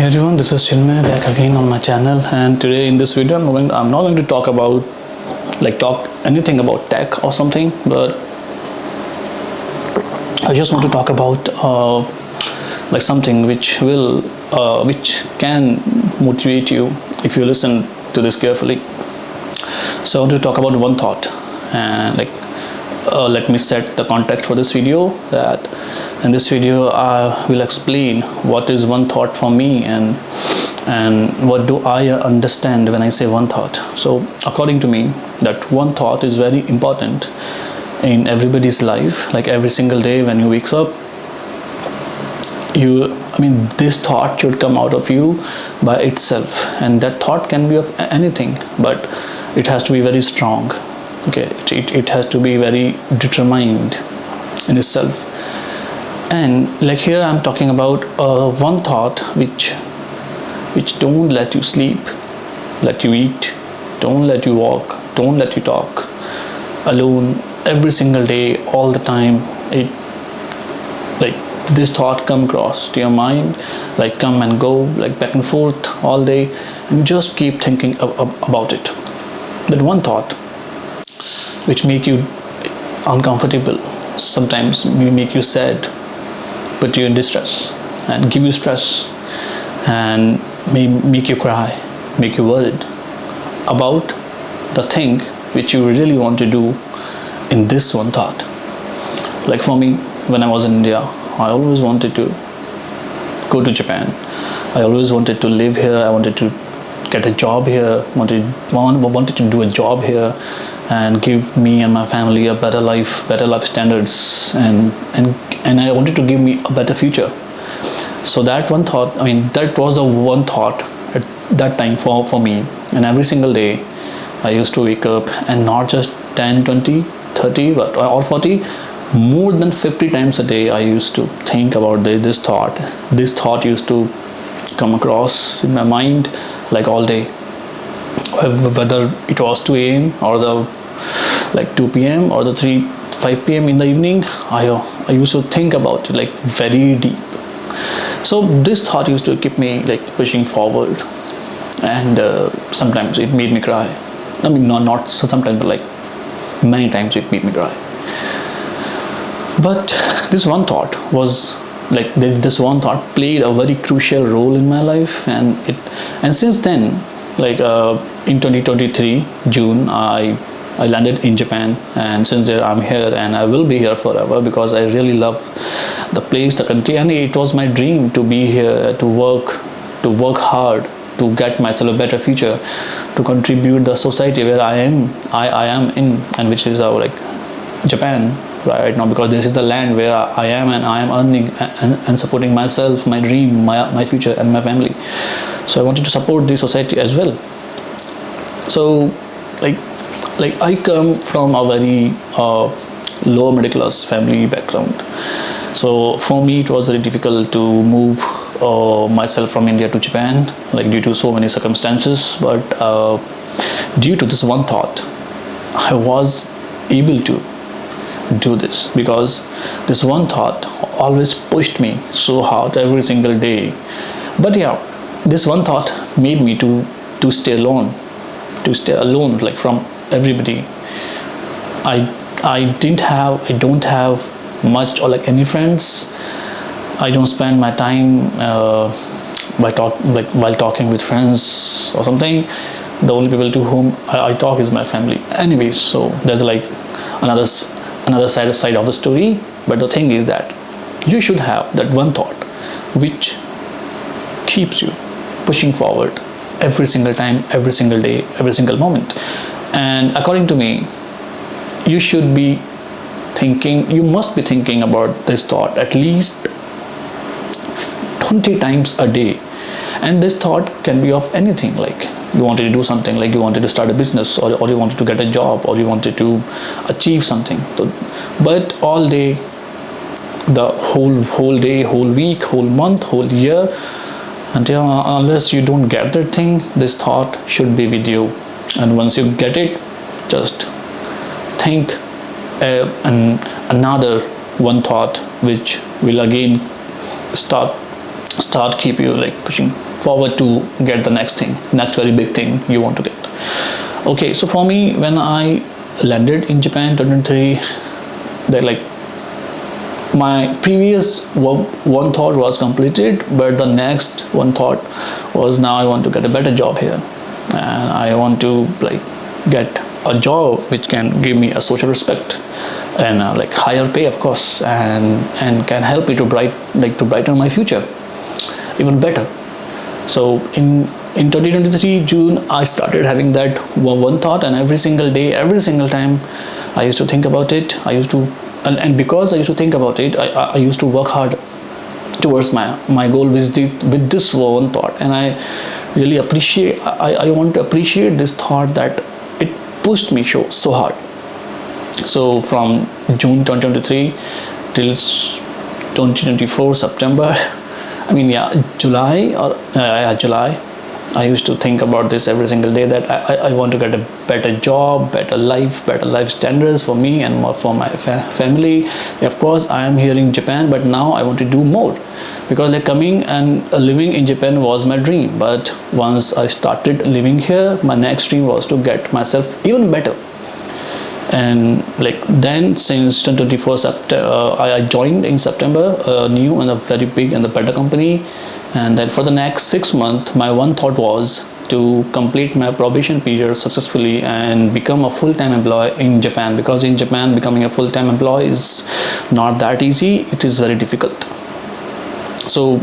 Hey everyone, this is Chinmay back again on my channel, and today in this video I'm not going to talk about talk anything about tech or something, but I just want to talk about something which can motivate you if you listen to this carefully. So I want to talk about one thought, and let me set the context for this video. That in this video I will explain what is one thought for me, and what do I understand when I say one thought. So according to me, that one thought is very important in everybody's life. Like every single day when you wake up, this thought should come out of you by itself, and that thought can be of anything, but it has to be very strong. Okay, it has to be very determined in itself. And like here I'm talking about one thought which don't let you sleep, let you eat, don't let you walk, don't let you talk alone every single day, all the time. This thought come across to your mind, come and go, back and forth all day, and just keep thinking about it. That one thought which make you uncomfortable, sometimes make you sad, put you in distress and give you stress, and may make you cry, make you worried about the thing which you really want to do in this one thought. Like for me, when I was in India, I always wanted to go to Japan. I always wanted to live here. I wanted to get a job here, wanted to do a job here and give me and my family a better life standards, and I wanted to give me a better future. So that one thought, that was the one thought at that time for me. And every single day I used to wake up, and not just 10, 20, 30 or 40, more than 50 times a day I used to think about this thought. This thought used to come across in my mind all day, whether it was 2 a.m. or the 2 p.m. or the 5 p.m. in the evening. I used to think about it very deep. So this thought used to keep me pushing forward, and sometimes it made me cry. Not sometimes, but many times it made me cry. But this one thought was this one thought played a very crucial role in my life, and since then, in 2023 June, I landed in Japan, and since there I'm here, and I will be here forever because I really love the place, the country, and it was my dream to be here, to work hard, to get myself a better future, to contribute the society where I am in, and which is our Japan right now, because this is the land where I am, and I am earning and supporting myself, my dream, my future, and my family. So I wanted to support the society as well. So I come from a very low middle class family background. So for me it was very difficult to move myself from India to Japan, due to so many circumstances. But due to this one thought, I was able to do this, because this one thought always pushed me so hard every single day. But yeah, this one thought made me to stay alone from everybody. I don't have much or any friends. I don't spend my time while talking with friends or something. The only people to whom I talk is my family. Anyways, so there's another side of the story. But the thing is that you should have that one thought which keeps you pushing forward every single time, every single day, every single moment. And according to me, you must be thinking about this thought at least 20 times a day. And this thought can be of anything, you wanted to do something, you wanted to start a business, or you wanted to get a job, or you wanted to achieve something. But all day, the whole day, whole week, whole month, whole year, unless you don't get that thing, this thought should be with you. And once you get it, just think another one thought which will again start keep you pushing forward to get the next very big thing you want to get. Okay, so for me, when I landed in Japan 2023, that like my previous one thought was completed, but the next one thought was, now I want to get a better job here, and I want to like get a job which can give me a social respect and like higher pay, of course, and can help me to brighten my future even better. So in 2023 June, I started having that one thought, and every single day, every single time I used to think about it. I used to, and because I used to think about it, I used to work hard towards my goal with this one thought. And I really appreciate, I want to appreciate this thought, that it pushed me so hard. So from June 2023 till 2024 September, I mean, yeah, July, I used to think about this every single day, that I want to get a better job, better life standards for me and for my family. Of course, I am here in Japan, but now I want to do more, because like coming and living in Japan was my dream. But once I started living here, my next dream was to get myself even better. And like then, since 2024 September, I joined in September a new and a very big and a better company. And then for the next 6 months, my one thought was to complete my probation period successfully and become a full-time employee in Japan. Because in Japan, becoming a full-time employee is not that easy. It is very difficult. So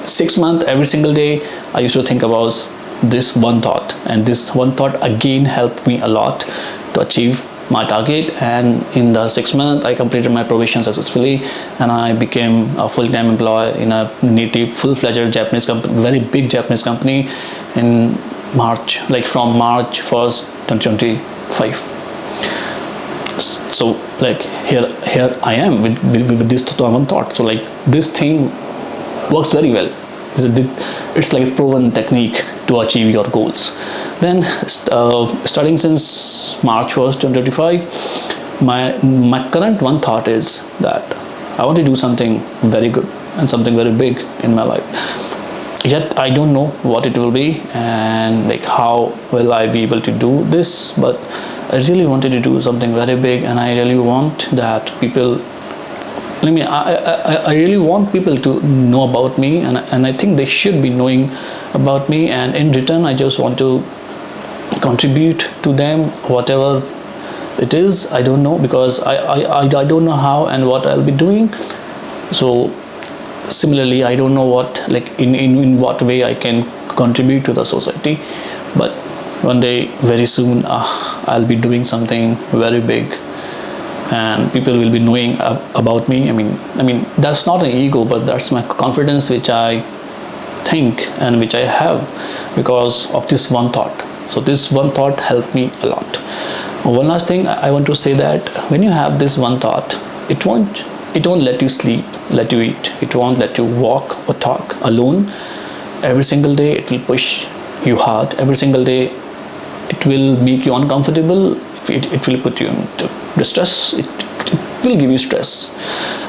6 months, every single day, I used to think about this one thought, and this one thought again helped me a lot to achieve my target. And in the 6 months, I completed my probation successfully, and I became a full-time employee in a native, full-fledged Japanese company, very big Japanese company, in March, like from March 1st 2025. So like here I am with this one thought. So like this thing works very well. It's like a proven technique to achieve your goals. Then starting since March 1st 2025, my current one thought is that I want to do something very good and something very big in my life. Yet I don't know what it will be and like how will I be able to do this, but I really wanted to do something very big, and I really want that people, I really want people to know about me, and I think they should be knowing about me. And in return, I just want to contribute to them, whatever it is. I don't know, because I don't know how and what I'll be doing. So similarly, I don't know what, like in what way I can contribute to the society. But one day, very soon, I'll be doing something very big, and people will be knowing about me. I mean that's not an ego, but that's my confidence, which I think and which I have because of this one thought. So this one thought helped me a lot. One last thing I want to say, that when you have this one thought, it won't let you sleep, let you eat, it won't let you walk or talk alone. Every single day it will push you hard. Every single day it will make you uncomfortable. It will put you into distress. It will give you stress,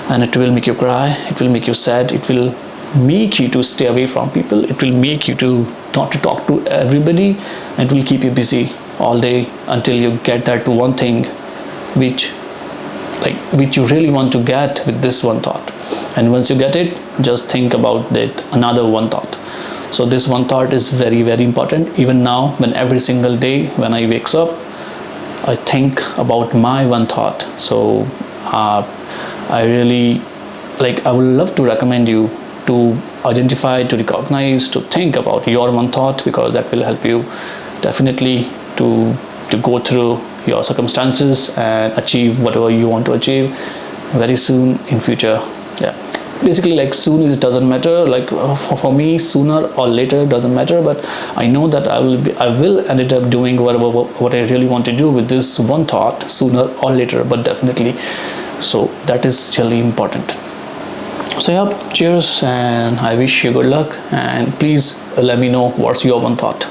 and it will make you cry. It will make you sad. It will make you to stay away from people. It will make you to not to talk to everybody, and it will keep you busy all day until you get that one thing which you really want to get with this one thought. And once you get it, just think about that another one thought. So this one thought is very, very important. Even now, when every single day when I wakes up, I think about my one thought. So I really I would love to recommend you to identify, to recognize, to think about your one thought, because that will help you definitely to go through your circumstances and achieve whatever you want to achieve very soon in future. Yeah, basically soon is doesn't matter, for me sooner or later doesn't matter, but I know that I will end up doing what I really want to do with this one thought sooner or later, but definitely. So that is really important. So yeah, cheers, and I wish you good luck, and please let me know what's your one thought.